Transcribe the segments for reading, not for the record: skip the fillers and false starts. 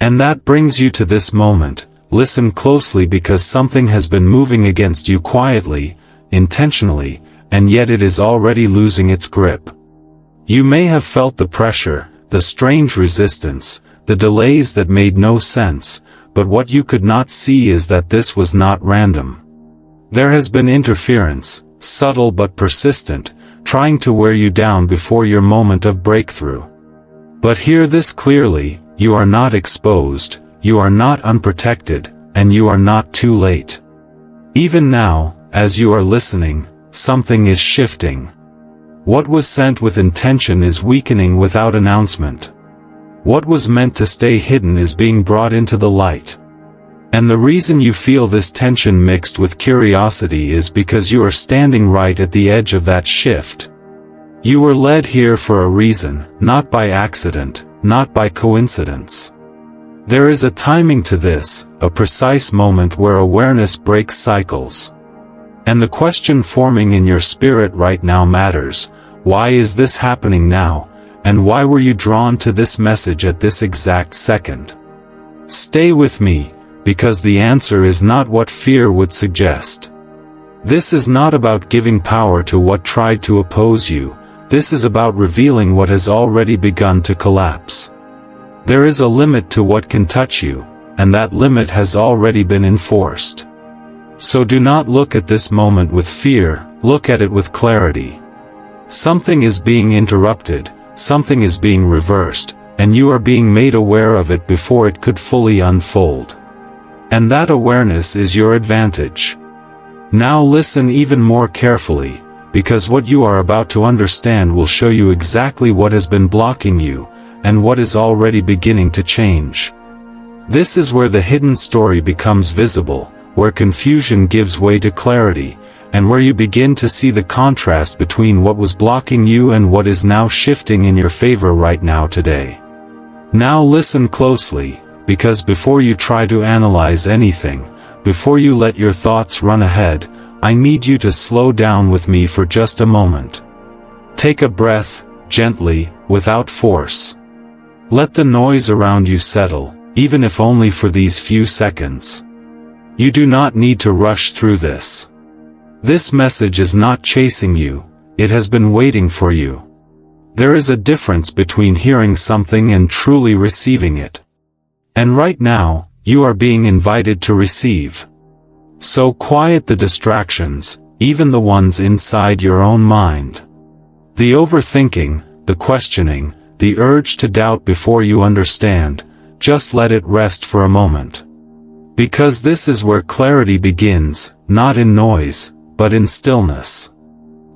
And that brings you to this moment. Listen closely, because something has been moving against you quietly, intentionally, and yet it is already losing its grip. You may have felt the pressure, the strange resistance, the delays that made no sense, but what you could not see is that this was not random. There has been interference, subtle but persistent, trying to wear you down before your moment of breakthrough. But hear this clearly: you are not exposed, you are not unprotected, and you are not too late. Even now, as you are listening, something is shifting. What was sent with intention is weakening without announcement. What was meant to stay hidden is being brought into the light. And the reason you feel this tension mixed with curiosity is because you are standing right at the edge of that shift. You were led here for a reason, not by accident, not by coincidence. There is a timing to this, a precise moment where awareness breaks cycles. And the question forming in your spirit right now matters: why is this happening now, and why were you drawn to this message at this exact second? Stay with me, because the answer is not what fear would suggest. This is not about giving power to what tried to oppose you. This is about revealing what has already begun to collapse. There is a limit to what can touch you, and that limit has already been enforced. So do not look at this moment with fear, look at it with clarity. Something is being interrupted, something is being reversed, and you are being made aware of it before it could fully unfold. And that awareness is your advantage. Now listen even more carefully, because what you are about to understand will show you exactly what has been blocking you, and what is already beginning to change. This is where the hidden story becomes visible, where confusion gives way to clarity, and where you begin to see the contrast between what was blocking you and what is now shifting in your favor right now today. Now listen closely, because before you try to analyze anything, before you let your thoughts run ahead, I need you to slow down with me for just a moment. Take a breath, gently, without force. Let the noise around you settle, even if only for these few seconds. You do not need to rush through this. This message is not chasing you, it has been waiting for you. There is a difference between hearing something and truly receiving it. And right now, you are being invited to receive. So quiet the distractions, even the ones inside your own mind. The overthinking, the questioning, the urge to doubt before you understand, just let it rest for a moment. Because this is where clarity begins, not in noise, but in stillness.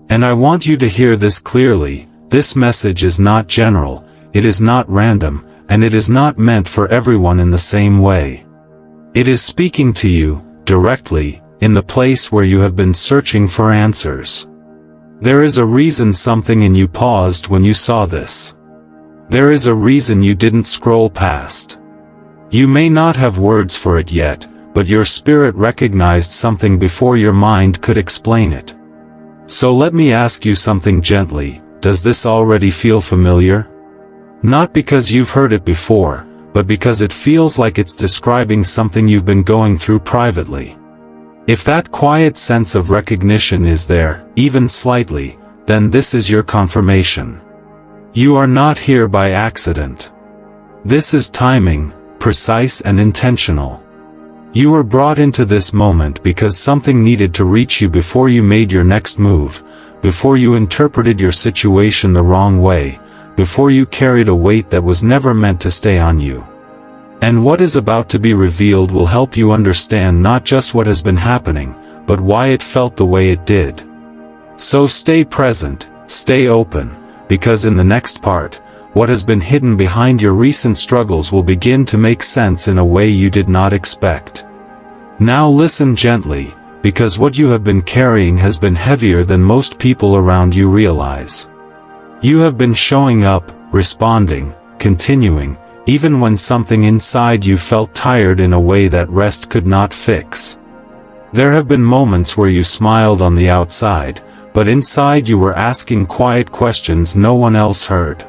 And I want you to hear this clearly: this message is not general, it is not random, and it is not meant for everyone in the same way. It is speaking to you, directly, in the place where you have been searching for answers. There is a reason something in you paused when you saw this. There is a reason you didn't scroll past. You may not have words for it yet, but your spirit recognized something before your mind could explain it. So let me ask you something gently: does this already feel familiar? Not because you've heard it before, but because it feels like it's describing something you've been going through privately. If that quiet sense of recognition is there, even slightly, then this is your confirmation. You are not here by accident. This is timing, precise and intentional. You were brought into this moment because something needed to reach you before you made your next move, before you interpreted your situation the wrong way, before you carried a weight that was never meant to stay on you. And what is about to be revealed will help you understand not just what has been happening, but why it felt the way it did. So stay present, stay open, because in the next part, what has been hidden behind your recent struggles will begin to make sense in a way you did not expect. Now listen gently, because what you have been carrying has been heavier than most people around you realize. You have been showing up, responding, continuing, even when something inside you felt tired in a way that rest could not fix. There have been moments where you smiled on the outside, but inside you were asking quiet questions no one else heard.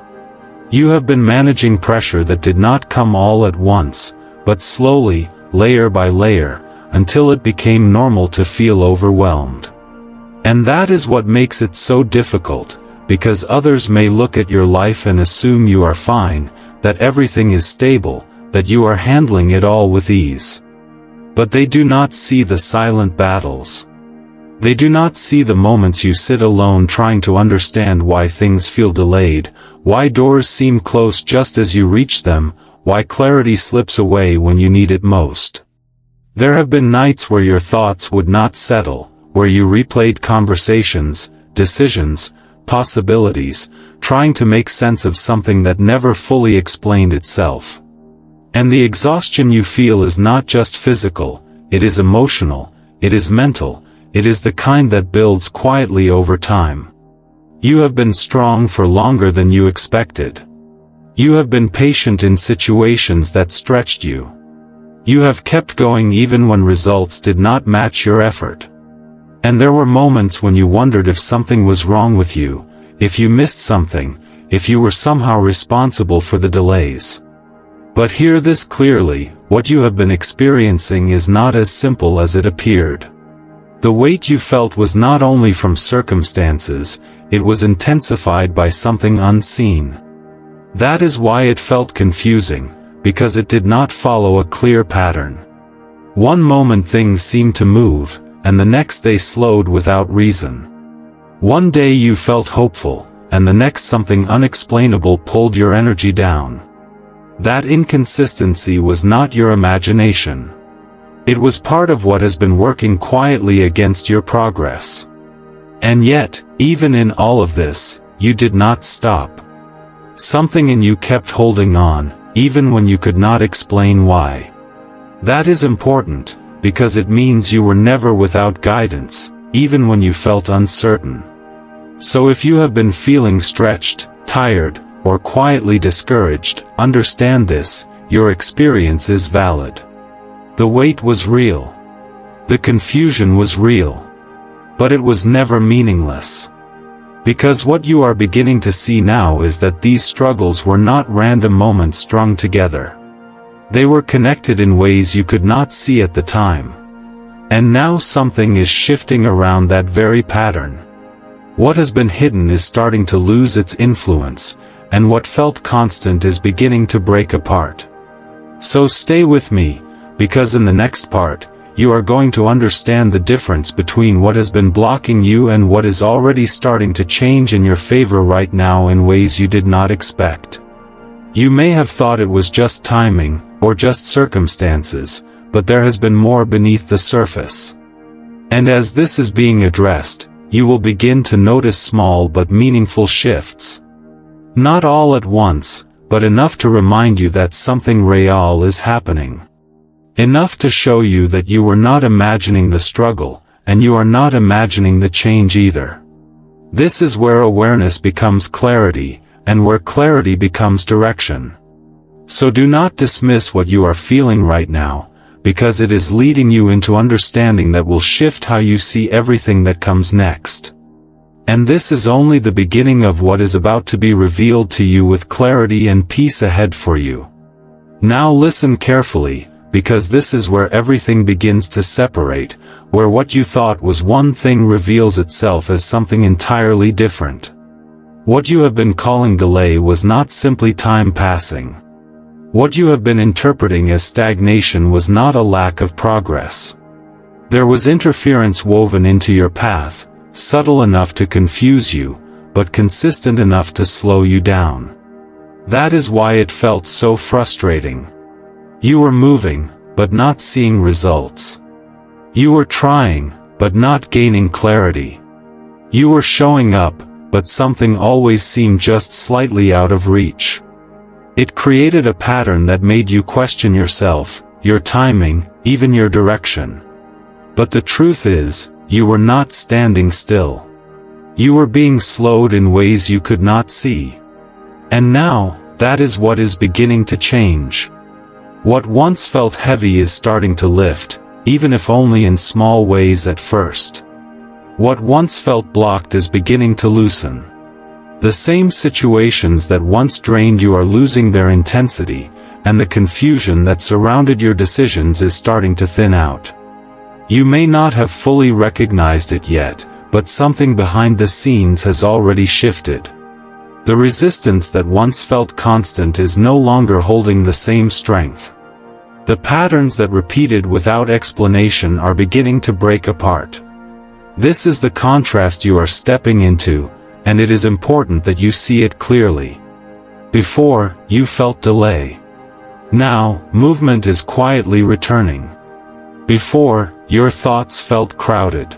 You have been managing pressure that did not come all at once, but slowly, layer by layer, until it became normal to feel overwhelmed. And that is what makes it so difficult, because others may look at your life and assume you are fine, that everything is stable, that you are handling it all with ease. But they do not see the silent battles. They do not see the moments you sit alone trying to understand why things feel delayed, why doors seem close just as you reach them, why clarity slips away when you need it most. There have been nights where your thoughts would not settle, where you replayed conversations, decisions, possibilities, trying to make sense of something that never fully explained itself. And the exhaustion you feel is not just physical, it is emotional, it is mental, it is the kind that builds quietly over time. You have been strong for longer than you expected. You have been patient in situations that stretched you. You have kept going even when results did not match your effort. And there were moments when you wondered if something was wrong with you, if you missed something, if you were somehow responsible for the delays. But hear this clearly, what you have been experiencing is not as simple as it appeared. The weight you felt was not only from circumstances, it was intensified by something unseen. That is why it felt confusing, because it did not follow a clear pattern. One moment things seemed to move, and the next they slowed without reason. One day you felt hopeful, and the next something unexplainable pulled your energy down. That inconsistency was not your imagination. It was part of what has been working quietly against your progress. And yet, even in all of this, you did not stop. Something in you kept holding on, even when you could not explain why. That is important, because it means you were never without guidance, even when you felt uncertain. So if you have been feeling stretched, tired, or quietly discouraged, understand this, your experience is valid. The weight was real. The confusion was real. But it was never meaningless. Because what you are beginning to see now is that these struggles were not random moments strung together. They were connected in ways you could not see at the time. And now something is shifting around that very pattern. What has been hidden is starting to lose its influence, and what felt constant is beginning to break apart. So stay with me, because in the next part, you are going to understand the difference between what has been blocking you and what is already starting to change in your favor right now in ways you did not expect. You may have thought it was just timing, or just circumstances, but there has been more beneath the surface. And as this is being addressed, you will begin to notice small but meaningful shifts. Not all at once, but enough to remind you that something real is happening. Enough to show you that you were not imagining the struggle, and you are not imagining the change either. This is where awareness becomes clarity, and where clarity becomes direction. So do not dismiss what you are feeling right now, because it is leading you into understanding that will shift how you see everything that comes next. And this is only the beginning of what is about to be revealed to you with clarity and peace ahead for you. Now listen carefully, because this is where everything begins to separate, where what you thought was one thing reveals itself as something entirely different. What you have been calling delay was not simply time passing. What you have been interpreting as stagnation was not a lack of progress. There was interference woven into your path, subtle enough to confuse you, but consistent enough to slow you down. That is why it felt so frustrating. You were moving, but not seeing results. You were trying, but not gaining clarity. You were showing up, but something always seemed just slightly out of reach. It created a pattern that made you question yourself, your timing, even your direction. But the truth is, you were not standing still. You were being slowed in ways you could not see. And now, that is what is beginning to change. What once felt heavy is starting to lift, even if only in small ways at first. What once felt blocked is beginning to loosen. The same situations that once drained you are losing their intensity, and the confusion that surrounded your decisions is starting to thin out. You may not have fully recognized it yet, but something behind the scenes has already shifted. The resistance that once felt constant is no longer holding the same strength. The patterns that repeated without explanation are beginning to break apart. This is the contrast you are stepping into, and it is important that you see it clearly. Before, you felt delay. Now, movement is quietly returning. Before, your thoughts felt crowded.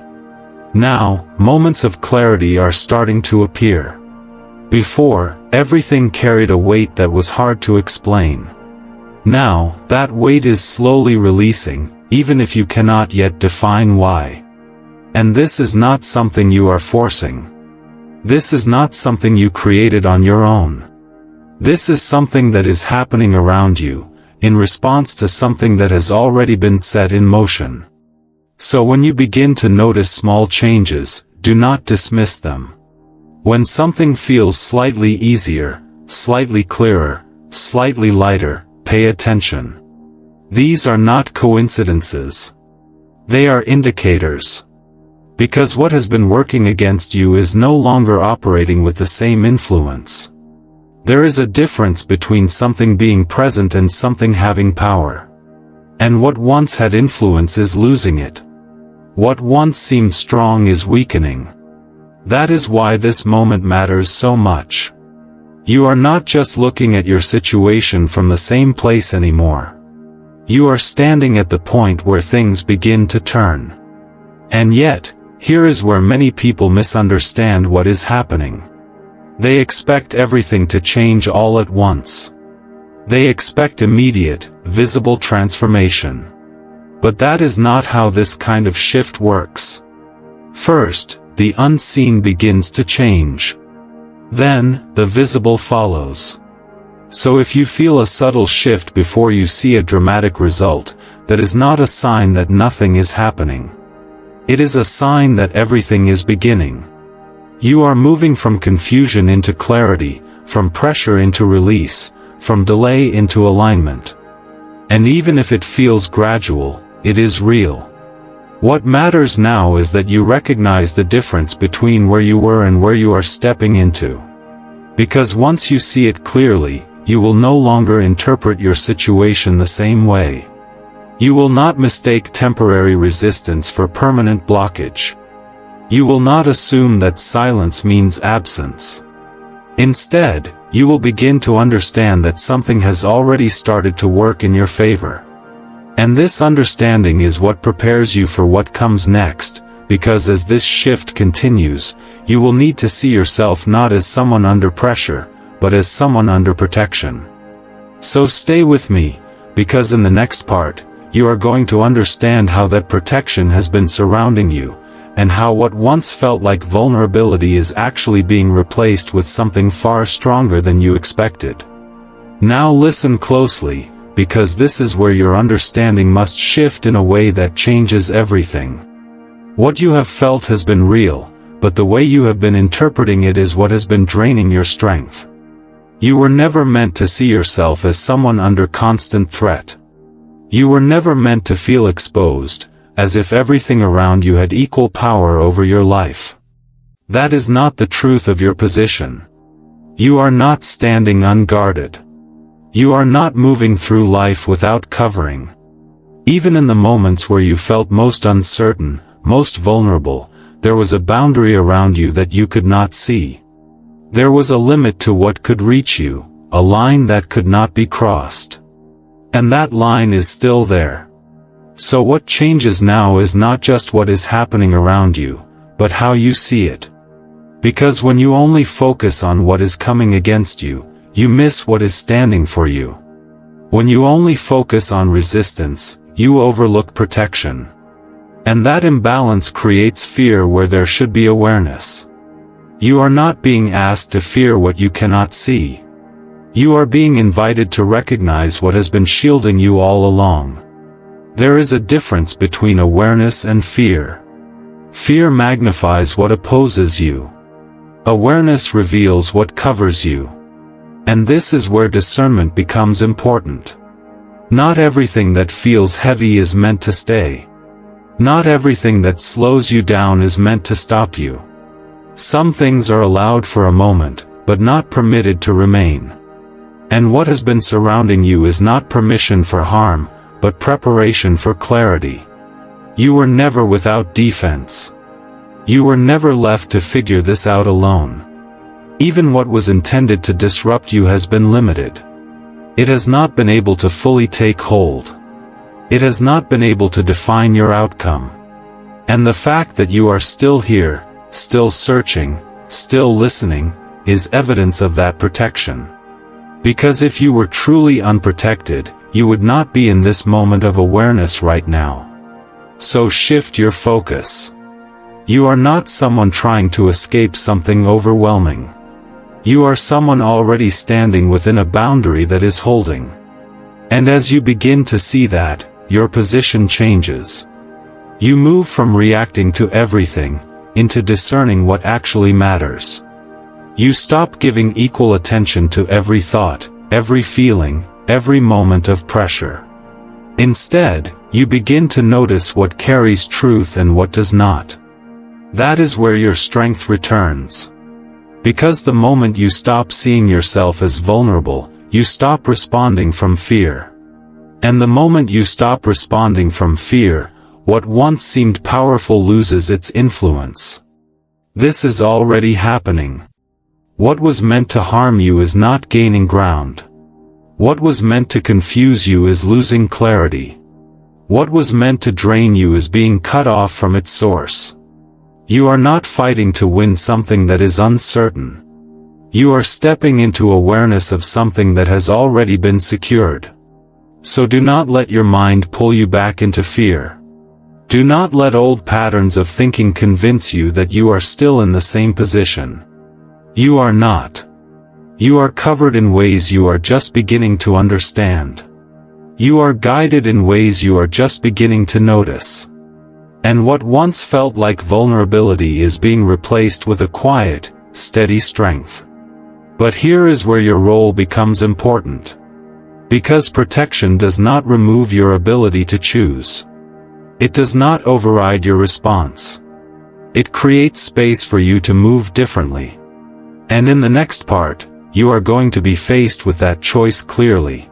Now, moments of clarity are starting to appear. Before, everything carried a weight that was hard to explain. Now, that weight is slowly releasing, even if you cannot yet define why. And this is not something you are forcing. This is not something you created on your own. This is something that is happening around you, in response to something that has already been set in motion. So when you begin to notice small changes, do not dismiss them. When something feels slightly easier, slightly clearer, slightly lighter, pay attention. These are not coincidences. They are indicators. Because what has been working against you is no longer operating with the same influence. There is a difference between something being present and something having power. And what once had influence is losing it. What once seemed strong is weakening. That is why this moment matters so much. You are not just looking at your situation from the same place anymore. You are standing at the point where things begin to turn. And yet, here is where many people misunderstand what is happening. They expect everything to change all at once. They expect immediate, visible transformation. But that is not how this kind of shift works. First, the unseen begins to change. Then, the visible follows. So if you feel a subtle shift before you see a dramatic result, that is not a sign that nothing is happening. It is a sign that everything is beginning. You are moving from confusion into clarity, from pressure into release, from delay into alignment. And even if it feels gradual, it is real. What matters now is that you recognize the difference between where you were and where you are stepping into. Because once you see it clearly, you will no longer interpret your situation the same way. You will not mistake temporary resistance for permanent blockage. You will not assume that silence means absence. Instead, you will begin to understand that something has already started to work in your favor. And this understanding is what prepares you for what comes next, because as this shift continues, you will need to see yourself not as someone under pressure, but as someone under protection. So stay with me, because in the next part, you are going to understand how that protection has been surrounding you, and how what once felt like vulnerability is actually being replaced with something far stronger than you expected. Now listen closely, because this is where your understanding must shift in a way that changes everything. What you have felt has been real, but the way you have been interpreting it is what has been draining your strength. You were never meant to see yourself as someone under constant threat. You were never meant to feel exposed, as if everything around you had equal power over your life. That is not the truth of your position. You are not standing unguarded. You are not moving through life without covering. Even in the moments where you felt most uncertain, most vulnerable, there was a boundary around you that you could not see. There was a limit to what could reach you, a line that could not be crossed. And that line is still there. So what changes now is not just what is happening around you, but how you see it. Because when you only focus on what is coming against you, you miss what is standing for you. When you only focus on resistance, you overlook protection. And that imbalance creates fear where there should be awareness. You are not being asked to fear what you cannot see. You are being invited to recognize what has been shielding you all along. There is a difference between awareness and fear. Fear magnifies what opposes you. Awareness reveals what covers you. And this is where discernment becomes important. Not everything that feels heavy is meant to stay. Not everything that slows you down is meant to stop you. Some things are allowed for a moment, but not permitted to remain. And what has been surrounding you is not permission for harm, but preparation for clarity. You were never without defense. You were never left to figure this out alone. Even what was intended to disrupt you has been limited. It has not been able to fully take hold. It has not been able to define your outcome. And the fact that you are still here, still searching, still listening, is evidence of that protection. Because if you were truly unprotected, you would not be in this moment of awareness right now. So shift your focus. You are not someone trying to escape something overwhelming. You are someone already standing within a boundary that is holding. And as you begin to see that, your position changes. You move from reacting to everything, into discerning what actually matters. You stop giving equal attention to every thought, every feeling, every moment of pressure. Instead, you begin to notice what carries truth and what does not. That is where your strength returns. Because the moment you stop seeing yourself as vulnerable, you stop responding from fear. And the moment you stop responding from fear, what once seemed powerful loses its influence. This is already happening. What was meant to harm you is not gaining ground. What was meant to confuse you is losing clarity. What was meant to drain you is being cut off from its source. You are not fighting to win something that is uncertain. You are stepping into awareness of something that has already been secured. So do not let your mind pull you back into fear. Do not let old patterns of thinking convince you that you are still in the same position. You are not. You are covered in ways you are just beginning to understand. You are guided in ways you are just beginning to notice. And what once felt like vulnerability is being replaced with a quiet, steady strength. But here is where your role becomes important. Because protection does not remove your ability to choose. It does not override your response. It creates space for you to move differently. And in the next part, you are going to be faced with that choice clearly.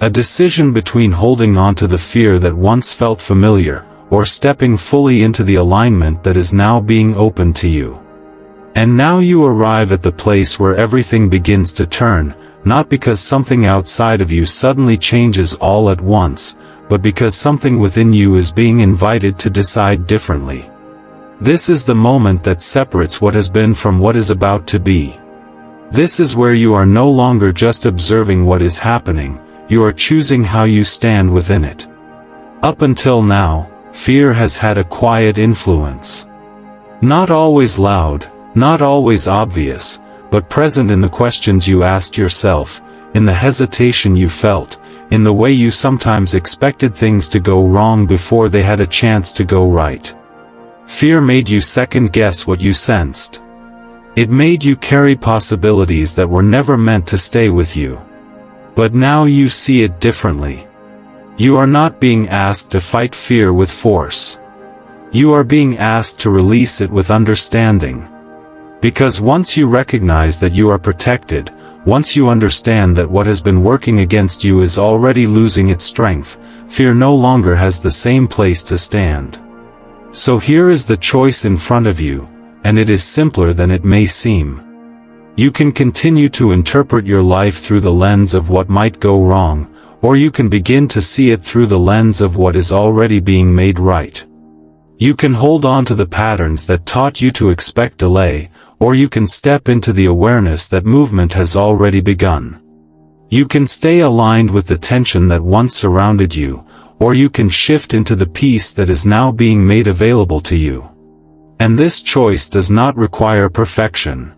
A decision between holding on to the fear that once felt familiar, or stepping fully into the alignment that is now being opened to you. And now you arrive at the place where everything begins to turn, not because something outside of you suddenly changes all at once, but because something within you is being invited to decide differently. This is the moment that separates what has been from what is about to be. This is where you are no longer just observing what is happening, you are choosing how you stand within it. Up until now, fear has had a quiet influence. Not always loud, not always obvious, but present in the questions you asked yourself, in the hesitation you felt, in the way you sometimes expected things to go wrong before they had a chance to go right. Fear made you second-guess what you sensed. It made you carry possibilities that were never meant to stay with you. But now you see it differently. You are not being asked to fight fear with force. You are being asked to release it with understanding. Because once you recognize that you are protected, once you understand that what has been working against you is already losing its strength, fear no longer has the same place to stand. So here is the choice in front of you, and it is simpler than it may seem. You can continue to interpret your life through the lens of what might go wrong, or you can begin to see it through the lens of what is already being made right. You can hold on to the patterns that taught you to expect delay, or you can step into the awareness that movement has already begun. You can stay aligned with the tension that once surrounded you, or you can shift into the peace that is now being made available to you. And this choice does not require perfection.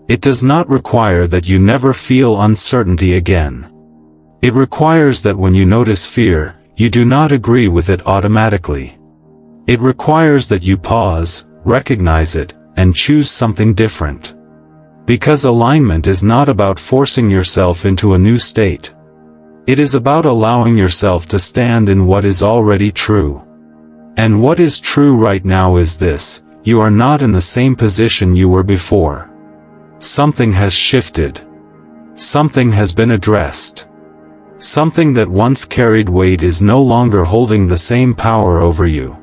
It does not require that you never feel uncertainty again. It requires that when you notice fear, you do not agree with it automatically. It requires that you pause, recognize it, and choose something different. Because alignment is not about forcing yourself into a new state. It is about allowing yourself to stand in what is already true. And what is true right now is this: you are not in the same position you were before. Something has shifted. Something has been addressed. Something that once carried weight is no longer holding the same power over you.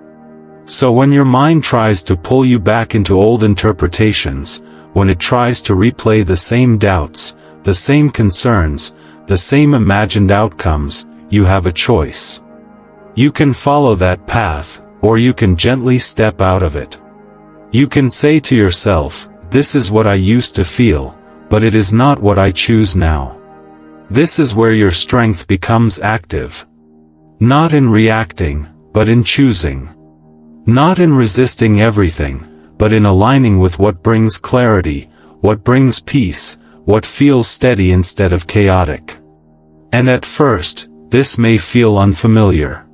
So when your mind tries to pull you back into old interpretations, when it tries to replay the same doubts, the same concerns, the same imagined outcomes, you have a choice. You can follow that path, or you can gently step out of it. You can say to yourself, "This is what I used to feel, but it is not what I choose now." This is where your strength becomes active. Not in reacting, but in choosing. Not in resisting everything, but in aligning with what brings clarity, what brings peace, what feels steady instead of chaotic. And at first, this may feel unfamiliar.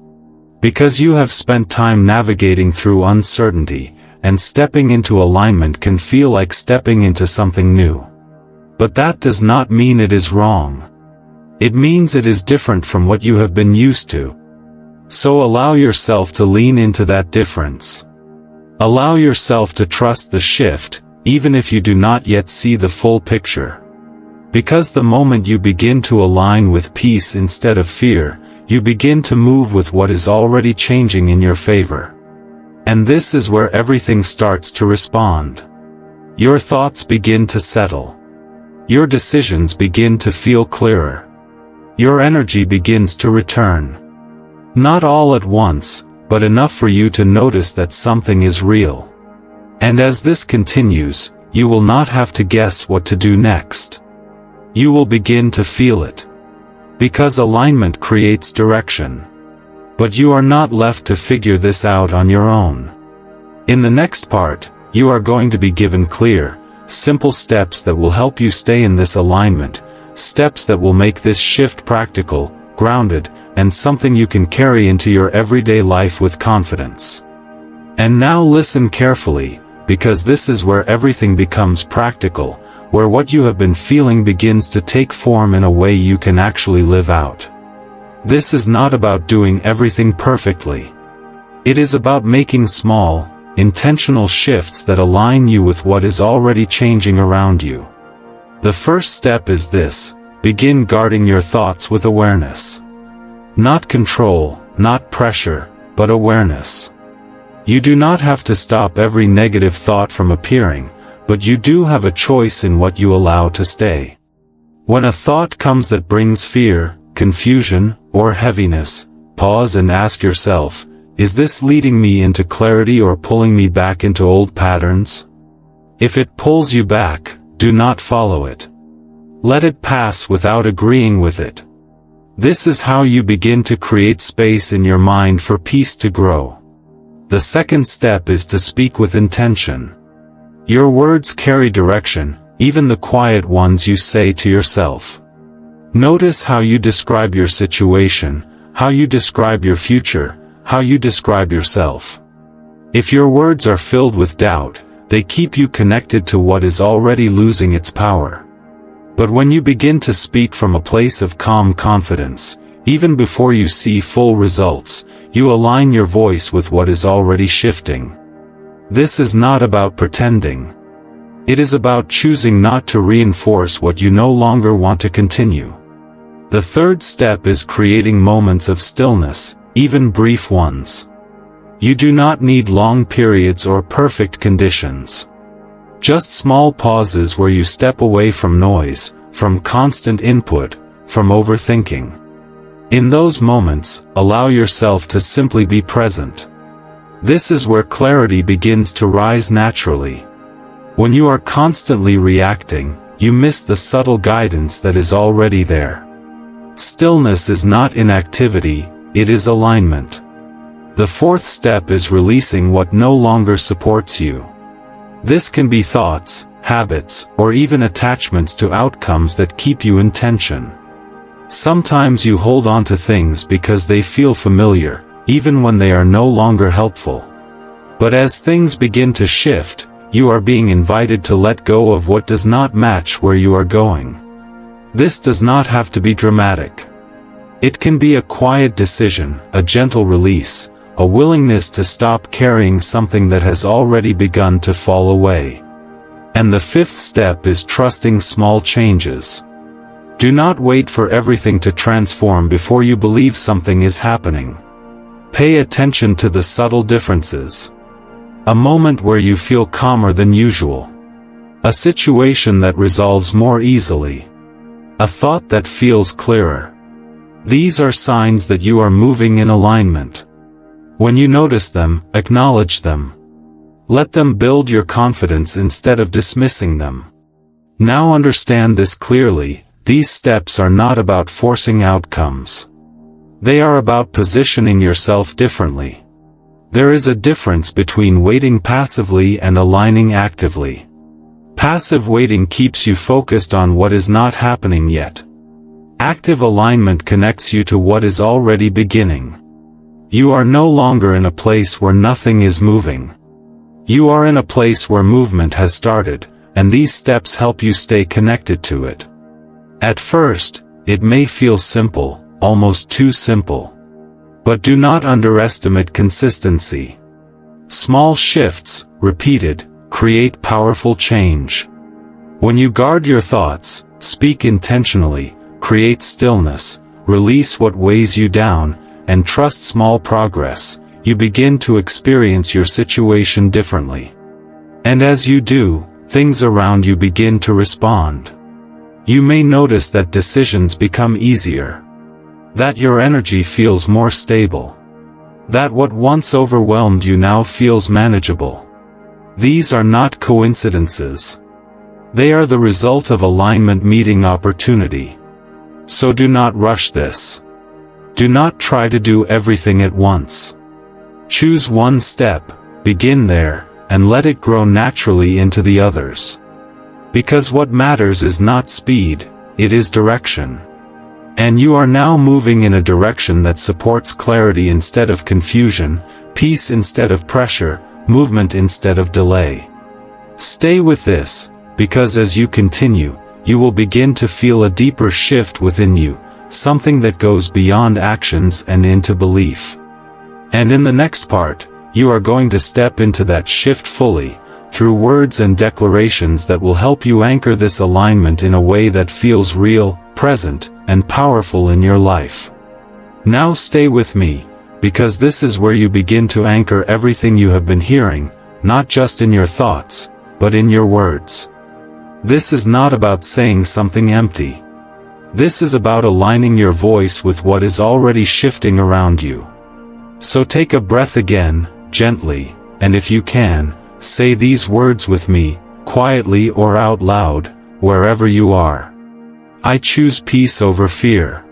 Because you have spent time navigating through uncertainty, and stepping into alignment can feel like stepping into something new. But that does not mean it is wrong. It means it is different from what you have been used to. So allow yourself to lean into that difference. Allow yourself to trust the shift, even if you do not yet see the full picture. Because the moment you begin to align with peace instead of fear, you begin to move with what is already changing in your favor. And this is where everything starts to respond. Your thoughts begin to settle. Your decisions begin to feel clearer. Your energy begins to return. Not all at once, but enough for you to notice that something is real. And as this continues, you will not have to guess what to do next. You will begin to feel it. Because alignment creates direction. But you are not left to figure this out on your own. In the next part, you are going to be given clear, simple steps that will help you stay in this alignment, steps that will make this shift practical, grounded, and something you can carry into your everyday life with confidence. And now listen carefully, because this is where everything becomes practical, where what you have been feeling begins to take form in a way you can actually live out. This is not about doing everything perfectly. It is about making small, intentional shifts that align you with what is already changing around you. The first step is this: begin guarding your thoughts with awareness. Not control, not pressure, but awareness. You do not have to stop every negative thought from appearing, but you do have a choice in what you allow to stay. When a thought comes that brings fear, confusion, or heaviness, pause and ask yourself, is this leading me into clarity or pulling me back into old patterns? If it pulls you back, do not follow it. Let it pass without agreeing with it. This is how you begin to create space in your mind for peace to grow. The second step is to speak with intention. Your words carry direction, even the quiet ones you say to yourself. Notice how you describe your situation, how you describe your future, how you describe yourself. If your words are filled with doubt, they keep you connected to what is already losing its power. But when you begin to speak from a place of calm confidence, even before you see full results, you align your voice with what is already shifting. This is not about pretending. It is about choosing not to reinforce what you no longer want to continue. The third step is creating moments of stillness, even brief ones. You do not need long periods or perfect conditions. Just small pauses where you step away from noise, from constant input, from overthinking. In those moments, allow yourself to simply be present. This is where clarity begins to rise naturally. When you are constantly reacting, you miss the subtle guidance that is already there. Stillness is not inactivity, it is alignment. The fourth step is releasing what no longer supports you. This can be thoughts, habits, or even attachments to outcomes that keep you in tension. Sometimes you hold on to things because they feel familiar, even when they are no longer helpful. But as things begin to shift, you are being invited to let go of what does not match where you are going. This does not have to be dramatic. It can be a quiet decision, a gentle release, a willingness to stop carrying something that has already begun to fall away. And the fifth step is trusting small changes. Do not wait for everything to transform before you believe something is happening. Pay attention to the subtle differences. A moment where you feel calmer than usual. A situation that resolves more easily. A thought that feels clearer. These are signs that you are moving in alignment. When you notice them, acknowledge them. Let them build your confidence instead of dismissing them. Now understand this clearly, these steps are not about forcing outcomes. They are about positioning yourself differently. There is a difference between waiting passively and aligning actively. Passive waiting keeps you focused on what is not happening yet. Active alignment connects you to what is already beginning. You are no longer in a place where nothing is moving. You are in a place where movement has started, and these steps help you stay connected to it. At first, it may feel simple, almost too simple. But do not underestimate consistency. Small shifts, repeated, create powerful change. When you guard your thoughts, speak intentionally, create stillness, release what weighs you down, and trust small progress, you begin to experience your situation differently. And as you do, things around you begin to respond. You may notice that decisions become easier. That your energy feels more stable. That what once overwhelmed you now feels manageable. These are not coincidences. They are the result of alignment meeting opportunity. So do not rush this. Do not try to do everything at once. Choose one step, begin there, and let it grow naturally into the others. Because what matters is not speed, it is direction. And you are now moving in a direction that supports clarity instead of confusion, peace instead of pressure, movement instead of delay. Stay with this, because as you continue, you will begin to feel a deeper shift within you, something that goes beyond actions and into belief. And in the next part, you are going to step into that shift fully, through words and declarations that will help you anchor this alignment in a way that feels real, present, and powerful in your life. Now stay with me, because this is where you begin to anchor everything you have been hearing, not just in your thoughts, but in your words. This is not about saying something empty. This is about aligning your voice with what is already shifting around you. So take a breath again, gently, and if you can, say these words with me, quietly or out loud, wherever you are. I choose peace over fear.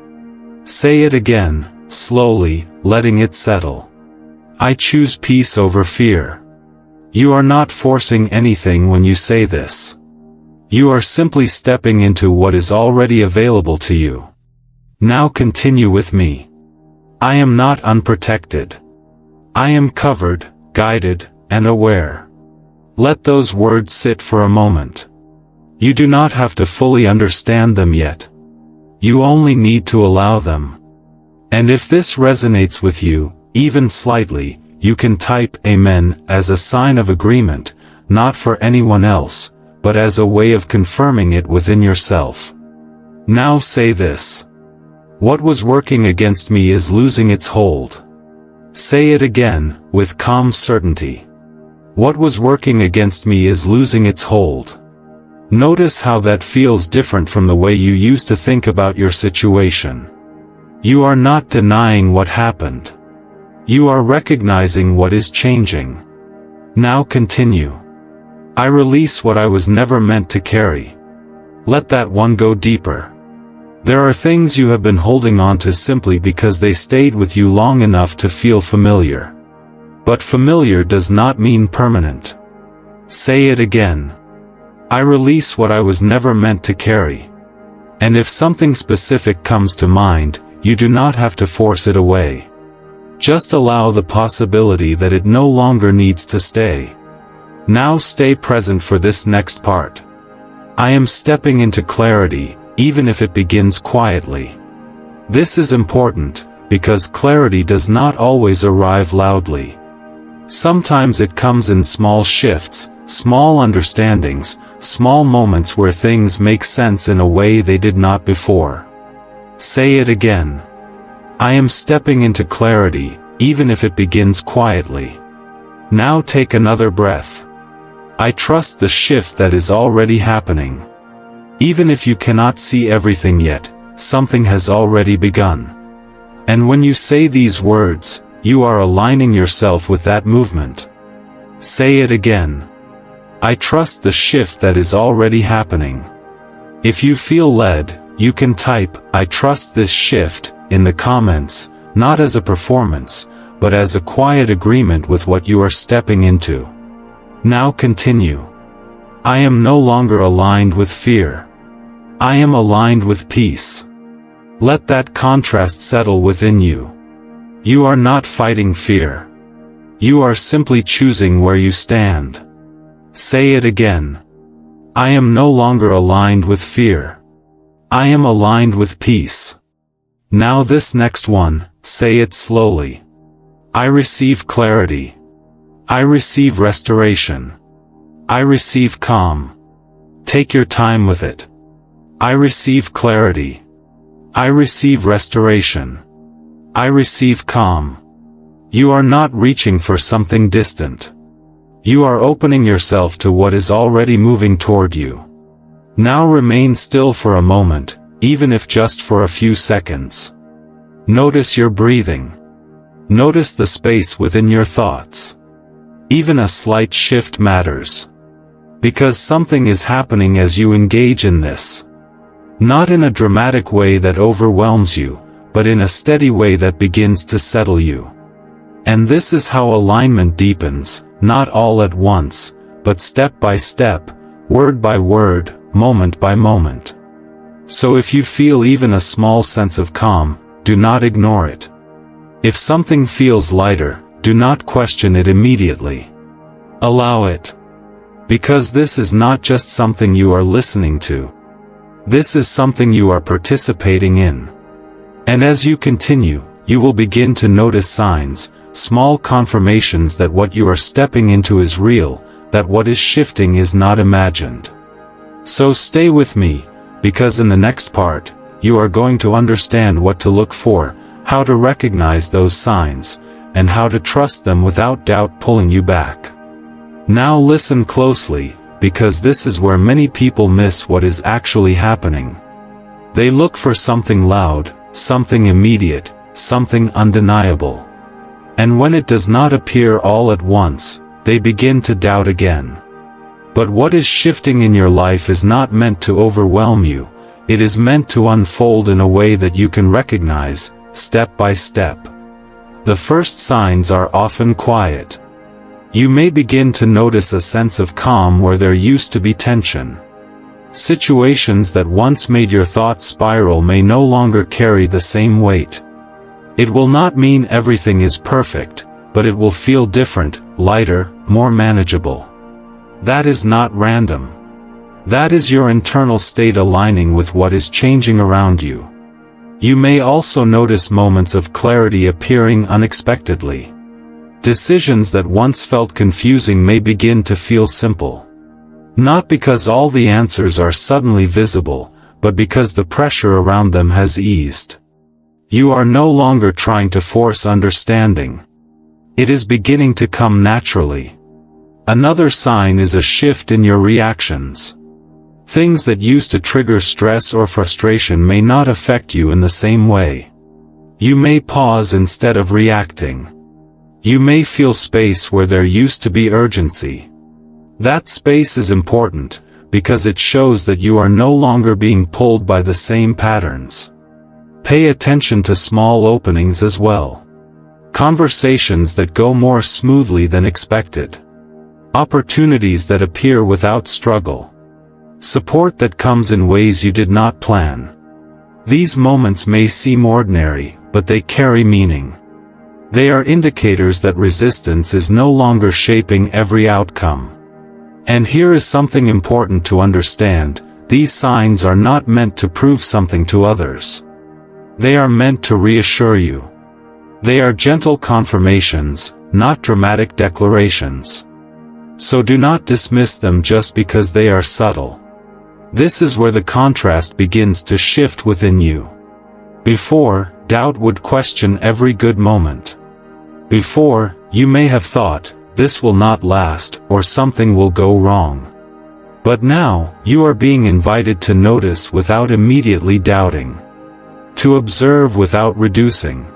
Say it again, slowly, letting it settle. I choose peace over fear. You are not forcing anything when you say this. You are simply stepping into what is already available to you. Now continue with me. I am not unprotected. I am covered, guided, and aware. Let those words sit for a moment. You do not have to fully understand them yet. You only need to allow them. And if this resonates with you, even slightly, you can type Amen as a sign of agreement, not for anyone else, but as a way of confirming it within yourself. Now say this. What was working against me is losing its hold. Say it again, with calm certainty. What was working against me is losing its hold. Notice how that feels different from the way you used to think about your situation. You are not denying what happened. You are recognizing what is changing. Now continue. I release what I was never meant to carry. Let that one go deeper. There are things you have been holding on to simply because they stayed with you long enough to feel familiar. But familiar does not mean permanent. Say it again. I release what I was never meant to carry. And if something specific comes to mind, you do not have to force it away. Just allow the possibility that it no longer needs to stay. Now stay present for this next part. I am stepping into clarity, even if it begins quietly. This is important, because clarity does not always arrive loudly. Sometimes it comes in small shifts, small understandings, small moments where things make sense in a way they did not before. Say it again. I am stepping into clarity, even if it begins quietly. Now take another breath. I trust the shift that is already happening. Even if you cannot see everything yet, something has already begun. And when you say these words, you are aligning yourself with that movement. Say it again. I trust the shift that is already happening. If you feel led, you can type, I trust this shift, in the comments, not as a performance, but as a quiet agreement with what you are stepping into. Now continue. I am no longer aligned with fear. I am aligned with peace. Let that contrast settle within you. You are not fighting fear. You are simply choosing where you stand. Say it again. I am no longer aligned with fear. I am aligned with peace. Now this next one, say it slowly. I receive clarity. I receive restoration. I receive calm. Take your time with it. I receive clarity. I receive restoration. I receive calm. You are not reaching for something distant. You are opening yourself to what is already moving toward you. Now remain still for a moment, even if just for a few seconds. Notice your breathing. Notice the space within your thoughts. Even a slight shift matters. Because something is happening as you engage in this. Not in a dramatic way that overwhelms you, but in a steady way that begins to settle you. And this is how alignment deepens, not all at once, but step by step, word by word, moment by moment. So if you feel even a small sense of calm, do not ignore it. If something feels lighter, do not question it immediately. Allow it. Because this is not just something you are listening to. This is something you are participating in. And as you continue, you will begin to notice signs, small confirmations that what you are stepping into is real, that what is shifting is not imagined. So stay with me, because in the next part, you are going to understand what to look for, how to recognize those signs, and how to trust them without doubt pulling you back. Now listen closely, because this is where many people miss what is actually happening. They look for something loud, something immediate, something undeniable. And when it does not appear all at once, they begin to doubt again. But what is shifting in your life is not meant to overwhelm you, it is meant to unfold in a way that you can recognize, step by step. The first signs are often quiet. You may begin to notice a sense of calm where there used to be tension. Situations that once made your thoughts spiral may no longer carry the same weight. It will not mean everything is perfect, but it will feel different, lighter, more manageable. That is not random. That is your internal state aligning with what is changing around you. You may also notice moments of clarity appearing unexpectedly. Decisions that once felt confusing may begin to feel simple. Not because all the answers are suddenly visible, but because the pressure around them has eased. You are no longer trying to force understanding. It is beginning to come naturally. Another sign is a shift in your reactions. Things that used to trigger stress or frustration may not affect you in the same way. You may pause instead of reacting. You may feel space where there used to be urgency. That space is important, because it shows that you are no longer being pulled by the same patterns. Pay attention to small openings as well. Conversations that go more smoothly than expected. Opportunities that appear without struggle. Support that comes in ways you did not plan. These moments may seem ordinary, but they carry meaning. They are indicators that resistance is no longer shaping every outcome. And here is something important to understand: these signs are not meant to prove something to others. They are meant to reassure you. They are gentle confirmations, not dramatic declarations. So do not dismiss them just because they are subtle. This is where the contrast begins to shift within you. Before, doubt would question every good moment. Before, you may have thought, this will not last, or something will go wrong. But now, you are being invited to notice without immediately doubting. To observe without reducing.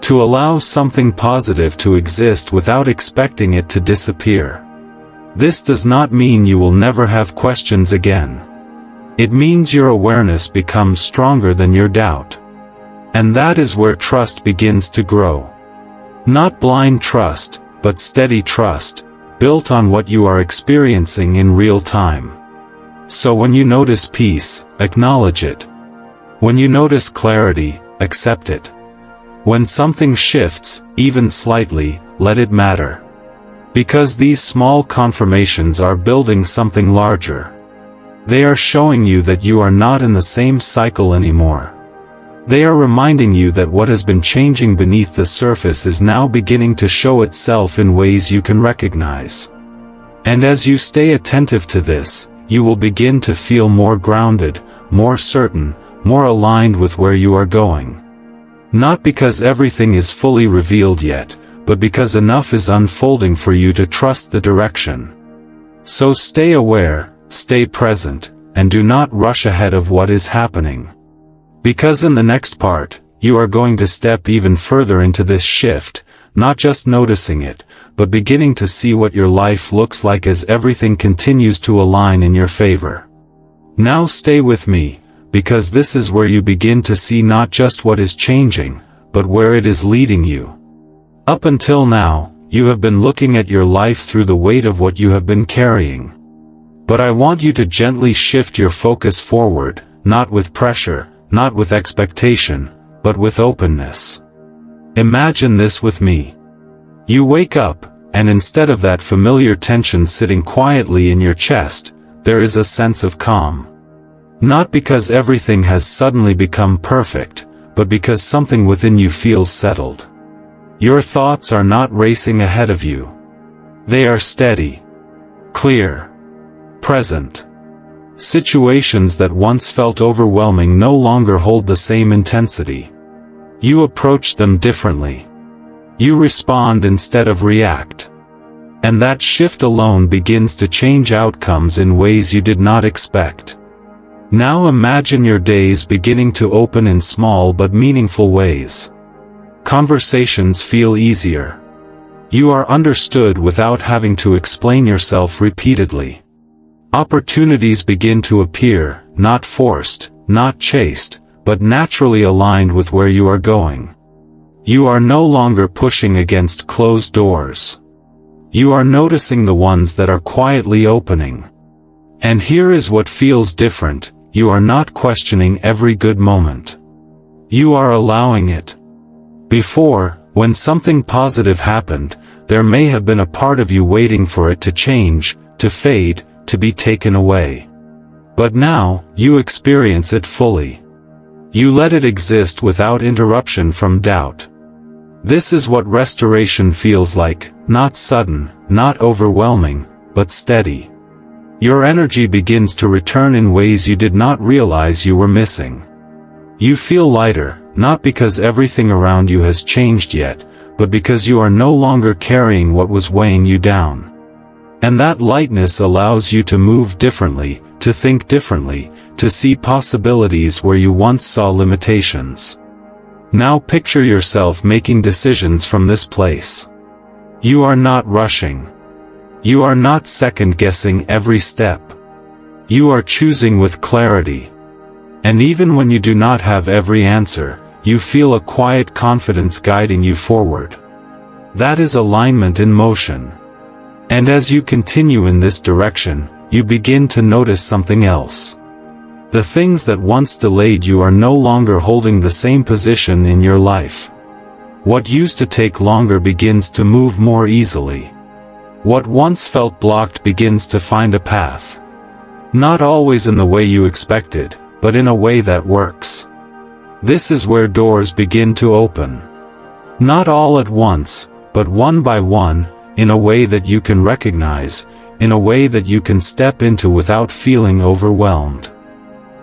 To allow something positive to exist without expecting it to disappear. This does not mean you will never have questions again. It means your awareness becomes stronger than your doubt. And that is where trust begins to grow. Not blind trust, but steady trust, built on what you are experiencing in real time. So when you notice peace, acknowledge it. When you notice clarity, accept it. When something shifts, even slightly, let it matter. Because these small confirmations are building something larger. They are showing you that you are not in the same cycle anymore. They are reminding you that what has been changing beneath the surface is now beginning to show itself in ways you can recognize. And as you stay attentive to this, you will begin to feel more grounded, more certain, more aligned with where you are going. Not because everything is fully revealed yet, but because enough is unfolding for you to trust the direction. So stay aware, stay present, and do not rush ahead of what is happening. Because in the next part, you are going to step even further into this shift, not just noticing it, but beginning to see what your life looks like as everything continues to align in your favor. Now stay with me, because this is where you begin to see not just what is changing, but where it is leading you. Up until now, you have been looking at your life through the weight of what you have been carrying. But I want you to gently shift your focus forward, not with pressure, not with expectation, but with openness. Imagine this with me. You wake up, and instead of that familiar tension sitting quietly in your chest, there is a sense of calm. Not because everything has suddenly become perfect, but because something within you feels settled. Your thoughts are not racing ahead of you. They are steady, clear, present. Situations that once felt overwhelming no longer hold the same intensity. You approach them differently. You respond instead of react. And that shift alone begins to change outcomes in ways you did not expect. Now imagine your days beginning to open in small but meaningful ways. Conversations feel easier. You are understood without having to explain yourself repeatedly. Opportunities begin to appear, not forced, not chased, but naturally aligned with where you are going. You are no longer pushing against closed doors. You are noticing the ones that are quietly opening. And here is what feels different: you are not questioning every good moment. You are allowing it. Before, when something positive happened, there may have been a part of you waiting for it to change, to fade, to be taken away. But now, you experience it fully. You let it exist without interruption from doubt. This is what restoration feels like, not sudden, not overwhelming, but steady. Your energy begins to return in ways you did not realize you were missing. You feel lighter, not because everything around you has changed yet, but because you are no longer carrying what was weighing you down. And that lightness allows you to move differently, to think differently, to see possibilities where you once saw limitations. Now picture yourself making decisions from this place. You are not rushing. You are not second-guessing every step. You are choosing with clarity. And even when you do not have every answer, you feel a quiet confidence guiding you forward. That is alignment in motion. And as you continue in this direction, you begin to notice something else. The things that once delayed you are no longer holding the same position in your life. What used to take longer begins to move more easily. what once felt blocked begins to find a path. Not always in the way you expected, but in a way that works. This is where doors begin to open. Not all at once, but one by one, in a way that you can recognize, in a way that you can step into without feeling overwhelmed.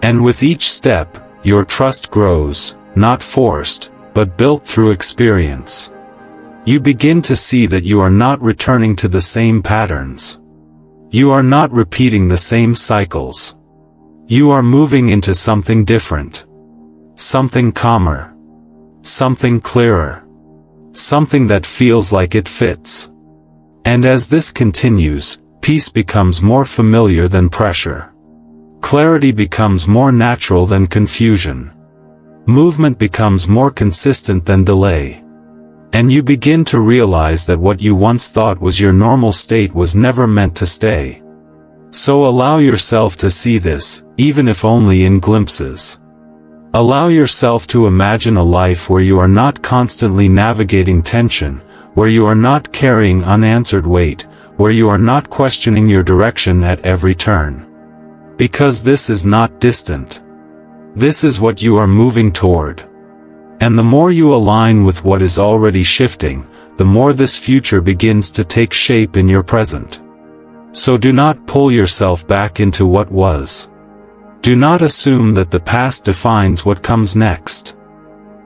And with each step, your trust grows, not forced, but built through experience. You begin to see that you are not returning to the same patterns. You are not repeating the same cycles. You are moving into something different. Something calmer. Something clearer. Something that feels like it fits. And as this continues, peace becomes more familiar than pressure. Clarity becomes more natural than confusion. Movement becomes more consistent than delay. And you begin to realize that what you once thought was your normal state was never meant to stay. So allow yourself to see this, even if only in glimpses. Allow yourself to imagine a life where you are not constantly navigating tension, where you are not carrying unanswered weight, where you are not questioning your direction at every turn. Because this is not distant. This is what you are moving toward. And the more you align with what is already shifting, the more this future begins to take shape in your present. So do not pull yourself back into what was. Do not assume that the past defines what comes next.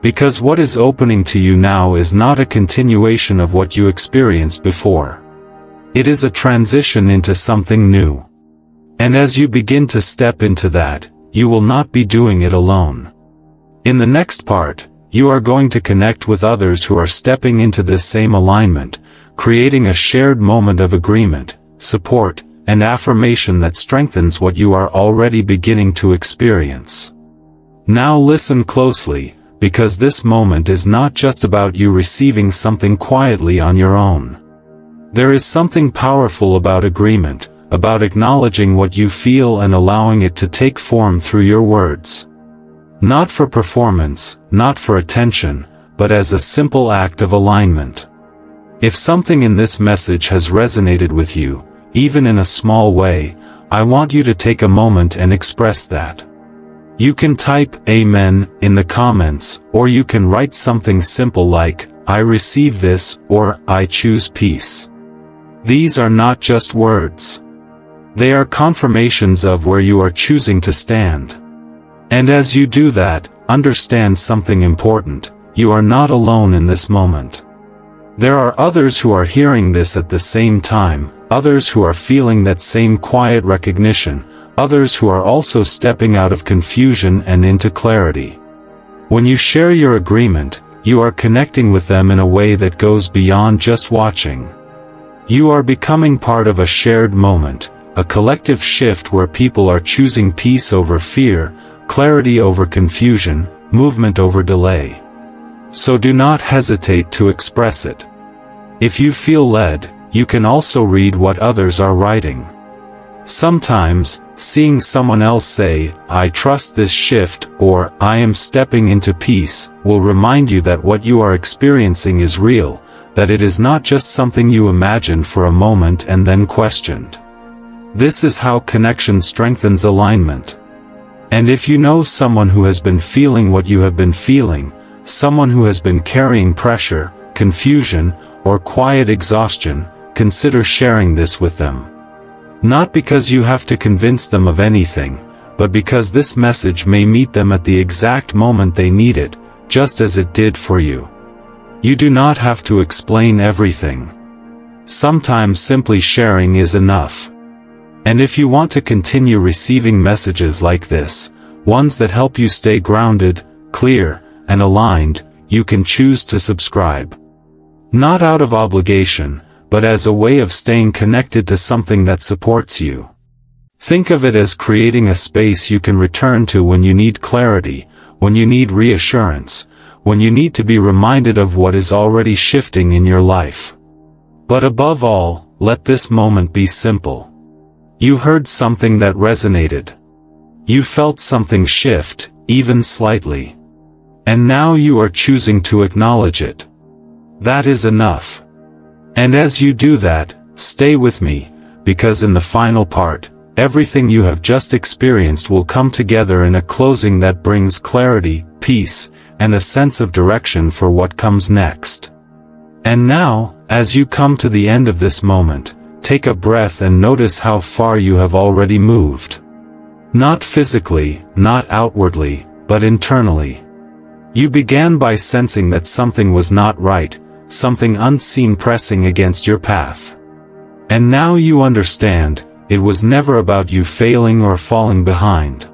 Because what is opening to you now is not a continuation of what you experienced before. It is a transition into something new. And as you begin to step into that, you will not be doing it alone. In the next part, you are going to connect with others who are stepping into this same alignment, creating a shared moment of agreement, support, and affirmation that strengthens what you are already beginning to experience. Now listen closely, because this moment is not just about you receiving something quietly on your own. There is something powerful about agreement, about acknowledging what you feel and allowing it to take form through your words. Not for performance, not for attention, but as a simple act of alignment. If something in this message has resonated with you, even in a small way, I want you to take a moment and express that. You can type "Amen" in the comments, or you can write something simple like, "I receive this," or "I choose peace." These are not just words. They are confirmations of where you are choosing to stand. And as you do that, understand something important: you are not alone in this moment. There are others who are hearing this at the same time, others who are feeling that same quiet recognition, others who are also stepping out of confusion and into clarity. When you share your agreement, you are connecting with them in a way that goes beyond just watching. You are becoming part of a shared moment, a collective shift where people are choosing peace over fear, clarity over confusion, movement over delay. So do not hesitate to express it. If you feel led, you can also read what others are writing. Sometimes, seeing someone else say, "I trust this shift," or "I am stepping into peace," will remind you that what you are experiencing is real, that it is not just something you imagined for a moment and then questioned. This is how connection strengthens alignment. And if you know someone who has been feeling what you have been feeling, someone who has been carrying pressure, confusion, or quiet exhaustion, consider sharing this with them. Not because you have to convince them of anything, but because this message may meet them at the exact moment they need it, just as it did for you. You do not have to explain everything. Sometimes simply sharing is enough. And if you want to continue receiving messages like this, ones that help you stay grounded, clear, and aligned, you can choose to subscribe. Not out of obligation, but as a way of staying connected to something that supports you. Think of it as creating a space you can return to when you need clarity, when you need reassurance, when you need to be reminded of what is already shifting in your life. But above all, let this moment be simple. You heard something that resonated. You felt something shift, even slightly. And now you are choosing to acknowledge it. That is enough. And as you do that, Stay with me, because in the final part, everything you have just experienced will come together in a closing that brings clarity, peace, and a sense of direction for what comes next. And now, as you come to the end of this moment, take a breath and notice how far you have already moved. Not physically, not outwardly, but internally. You began by sensing that something was not right, something unseen pressing against your path. And now you understand, it was never about you failing or falling behind.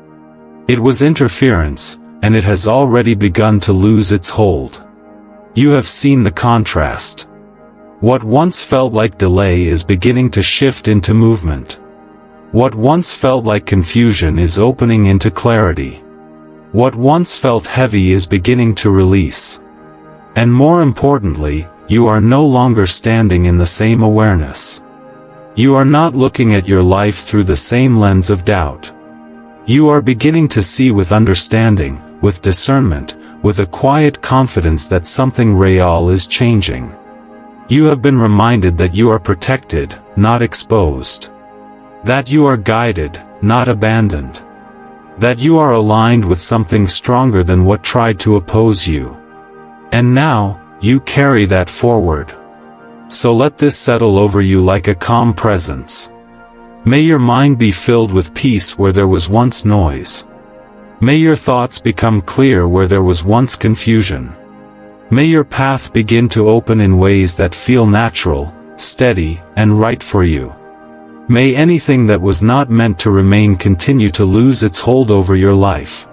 It was interference, and it has already begun to lose its hold. You have seen the contrast. What once felt like delay is beginning to shift into movement. What once felt like confusion is opening into clarity. What once felt heavy is beginning to release. And more importantly, you are no longer standing in the same awareness. You are not looking at your life through the same lens of doubt. You are beginning to see with understanding, with discernment, with a quiet confidence that something real is changing. You have been reminded that you are protected, not exposed. That you are guided, not abandoned. That you are aligned with something stronger than what tried to oppose you. And now, you carry that forward. So let this settle over you like a calm presence. May your mind be filled with peace where there was once noise. May your thoughts become clear where there was once confusion. May your path begin to open in ways that feel natural, steady, and right for you. May anything that was not meant to remain continue to lose its hold over your life.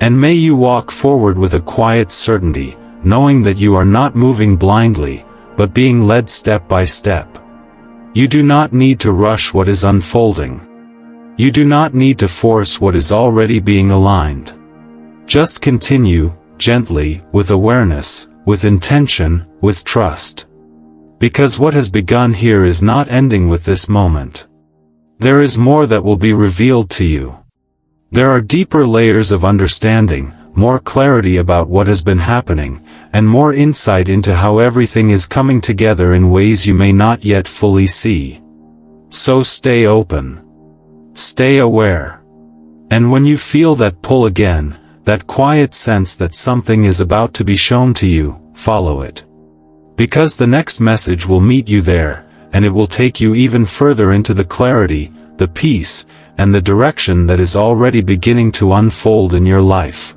And may you walk forward with a quiet certainty, knowing that you are not moving blindly, but being led step by step. You do not need to rush what is unfolding. You do not need to force what is already being aligned. Just continue, gently, with awareness, with intention, with trust. Because what has begun here is not ending with this moment. There is more that will be revealed to you. There are deeper layers of understanding, more clarity about what has been happening, and more insight into how everything is coming together in ways you may not yet fully see. So stay open. Stay aware. And when you feel that pull again, that quiet sense that something is about to be shown to you, follow it. Because the next message will meet you there, and it will take you even further into the clarity, the peace, and the direction that is already beginning to unfold in your life.